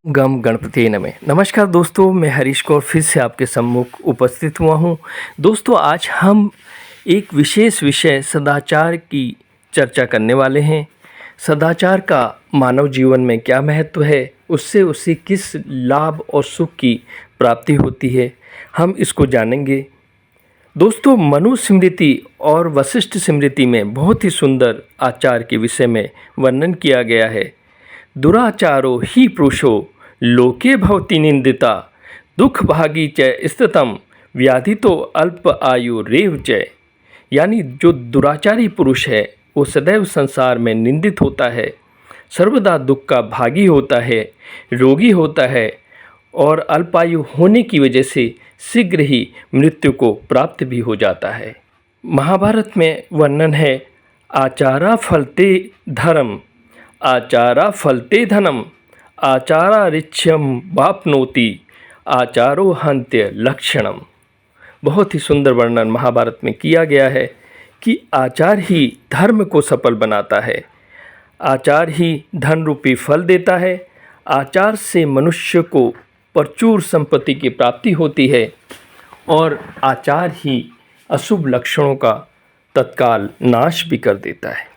गम गणपति नमः। नमस्कार दोस्तों, मैं हरीश कौर फिर से आपके सम्मुख उपस्थित हुआ हूँ। दोस्तों, आज हम एक विशेष विषय सदाचार की चर्चा करने वाले हैं। सदाचार का मानव जीवन में क्या महत्व है, उससे उसे किस लाभ और सुख की प्राप्ति होती है, हम इसको जानेंगे। दोस्तों, मनु स्मृति और वशिष्ठ स्मृति में बहुत ही सुंदर आचार के विषय में वर्णन किया गया है। दुराचारो ही पुरुषो लोके भवति निंदिता दुख भागी च स्थितम व्याधि तो अल्प आयु रेव च। यानी जो दुराचारी पुरुष है वो सदैव संसार में निंदित होता है, सर्वदा दुख का भागी होता है, रोगी होता है और अल्पायु होने की वजह से शीघ्र ही मृत्यु को प्राप्त भी हो जाता है। महाभारत में वर्णन है, आचारा फलते धर्म आचारा फलते धनम आचारा रिच्यम वापनोति आचारो हंत्य लक्षणम। बहुत ही सुंदर वर्णन महाभारत में किया गया है कि आचार ही धर्म को सफल बनाता है, आचार ही धन रूपी फल देता है, आचार से मनुष्य को प्रचुर संपत्ति की प्राप्ति होती है और आचार ही अशुभ लक्षणों का तत्काल नाश भी कर देता है।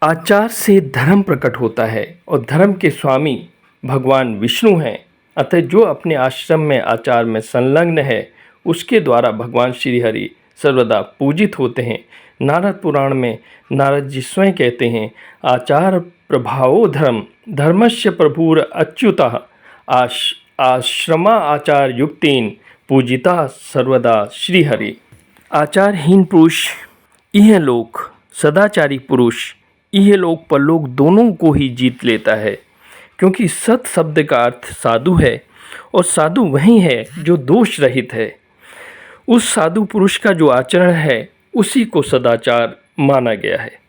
आचार से धर्म प्रकट होता है और धर्म के स्वामी भगवान विष्णु हैं। अतः जो अपने आश्रम में आचार में संलग्न है उसके द्वारा भगवान श्री हरि सर्वदा पूजित होते हैं। नारद पुराण में नारद जी स्वयं कहते हैं, आचार प्रभावो धर्म धर्मस्य प्रभुर अच्युतः आश्रमा आचार युक्तेन पूजिता सर्वदा श्री हरि। आचारहीन पुरुष यह लोक, सदाचारी पुरुष यह लोक परलोक दोनों को ही जीत लेता है, क्योंकि सत शब्द का अर्थ साधु है और साधु वही है जो दोष रहित है। उस साधु पुरुष का जो आचरण है उसी को सदाचार माना गया है।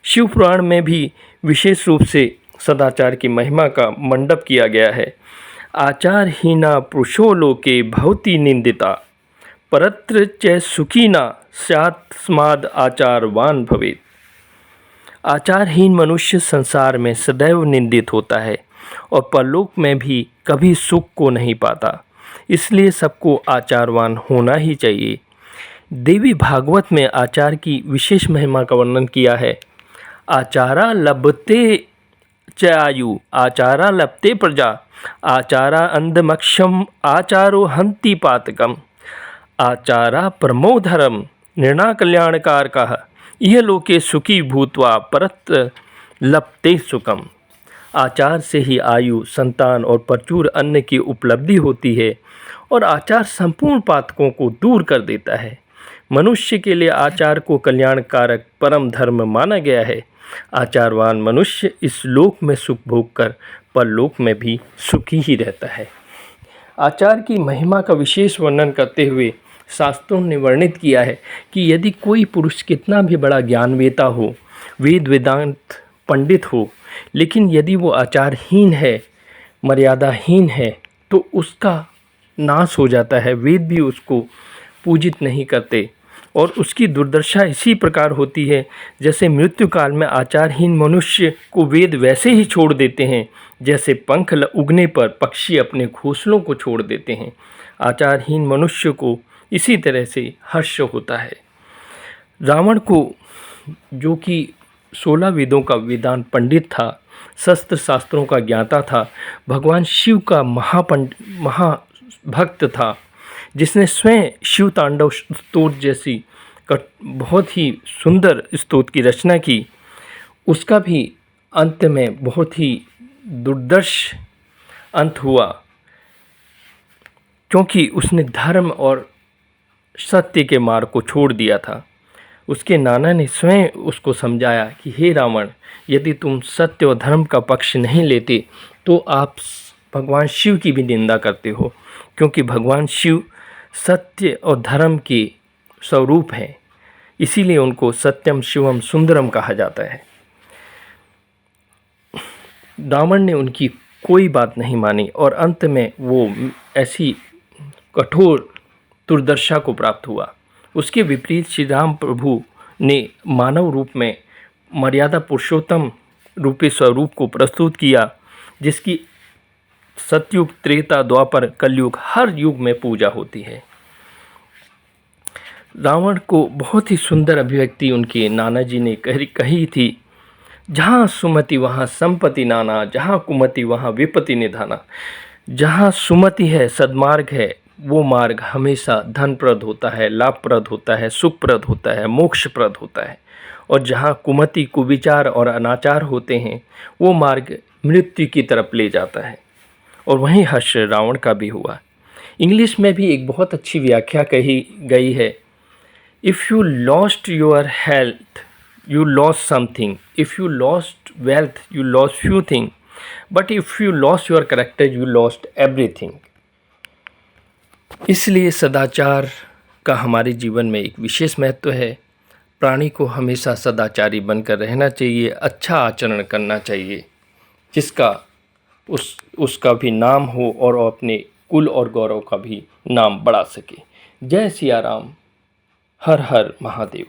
शिव पुराण में भी विशेष रूप से सदाचार की महिमा का मंडप किया गया है। आचारहीना पुरुषो लोके भवति निंदिता परत्र च सुखीना स्यात् स्माद् आचारवान भवेत्। आचारहीन मनुष्य संसार में सदैव निंदित होता है और परलोक में भी कभी सुख को नहीं पाता। इसलिए सबको आचारवान होना ही चाहिए। देवी भागवत में आचार की विशेष महिमा का वर्णन किया है। आचारा लभते च आयु आचारा लभते प्रजा आचारा अंधमक्षम आचारो हंति पातकम आचारा परमो धर्म निर्णा कल्याणकारकः यह लोके सुखी भूत्वा परत्र लभते सुखम। आचार से ही आयु, संतान और प्रचुर अन्न की उपलब्धि होती है और आचार संपूर्ण पातकों को दूर कर देता है। मनुष्य के लिए आचार को कल्याणकारक परम धर्म माना गया है। आचारवान मनुष्य इस लोक में सुख भोग कर परलोक में भी सुखी ही रहता है। आचार की महिमा का विशेष वर्णन करते हुए शास्त्रों ने वर्णित किया है कि यदि कोई पुरुष कितना भी बड़ा ज्ञानवेता हो, वेद वेदांत पंडित हो, लेकिन यदि वो आचारहीन है, मर्यादाहीन है, तो उसका नाश हो जाता है। वेद भी उसको पूजित नहीं करते और उसकी दुर्दशा इसी प्रकार होती है जैसे मृत्यु काल में आचारहीन मनुष्य को वेद वैसे ही छोड़ देते हैं जैसे पंख उगने पर पक्षी अपने घोंसलों को छोड़ देते हैं। आचारहीन मनुष्य को इसी तरह से हर्ष होता है। रावण को, जो कि 16 वेदों का वेदांत पंडित था, शस्त्र शास्त्रों का ज्ञाता था, भगवान शिव का महाभक्त था, जिसने स्वयं शिव तांडव स्तोत्र जैसी बहुत ही सुंदर स्तोत्र की रचना की, उसका भी अंत में बहुत ही दुर्दर्श अंत हुआ, क्योंकि उसने धर्म और सत्य के मार्ग को छोड़ दिया था। उसके नाना ने स्वयं उसको समझाया कि हे रावण, यदि तुम सत्य और धर्म का पक्ष नहीं लेते तो आप भगवान शिव की भी निंदा करते हो, क्योंकि भगवान शिव सत्य और धर्म के स्वरूप हैं। इसीलिए उनको सत्यम शिवम सुंदरम कहा जाता है। रावण ने उनकी कोई बात नहीं मानी और अंत में वो ऐसी कठोर दुर्दशा को प्राप्त हुआ। उसके विपरीत श्री राम प्रभु ने मानव रूप में मर्यादा पुरुषोत्तम रूपी स्वरूप को प्रस्तुत किया, जिसकी सतयुग, त्रेता, द्वापर, कलयुग, हर युग में पूजा होती है। रावण को बहुत ही सुंदर अभिव्यक्ति उनके नाना जी ने कही थी, जहाँ सुमति वहाँ संपत्ति नाना, जहाँ कुमति वहाँ विपत्ति निधाना। जहाँ सुमति है, सद्मार्ग है, वो मार्ग हमेशा धनप्रद होता है, लाभप्रद होता है, सुखप्रद होता है, मोक्षप्रद होता है। और जहाँ कुमति, कुविचार और अनाचार होते हैं, वो मार्ग मृत्यु की तरफ ले जाता है। और वहीं हर्ष रावण का भी हुआ। इंग्लिश में भी एक बहुत अच्छी व्याख्या कही गई है, if you lost your health you lost something, if you lost wealth you lost few things, but if you lost your character you lost everything। इसलिए सदाचार का हमारे जीवन में एक विशेष महत्व है। प्राणी को हमेशा सदाचारी बनकर रहना चाहिए, अच्छा आचरण करना चाहिए, जिसका उसका भी नाम हो और अपने कुल और गौरव का भी नाम बढ़ा सके। जय सिया राम, हर हर महादेव।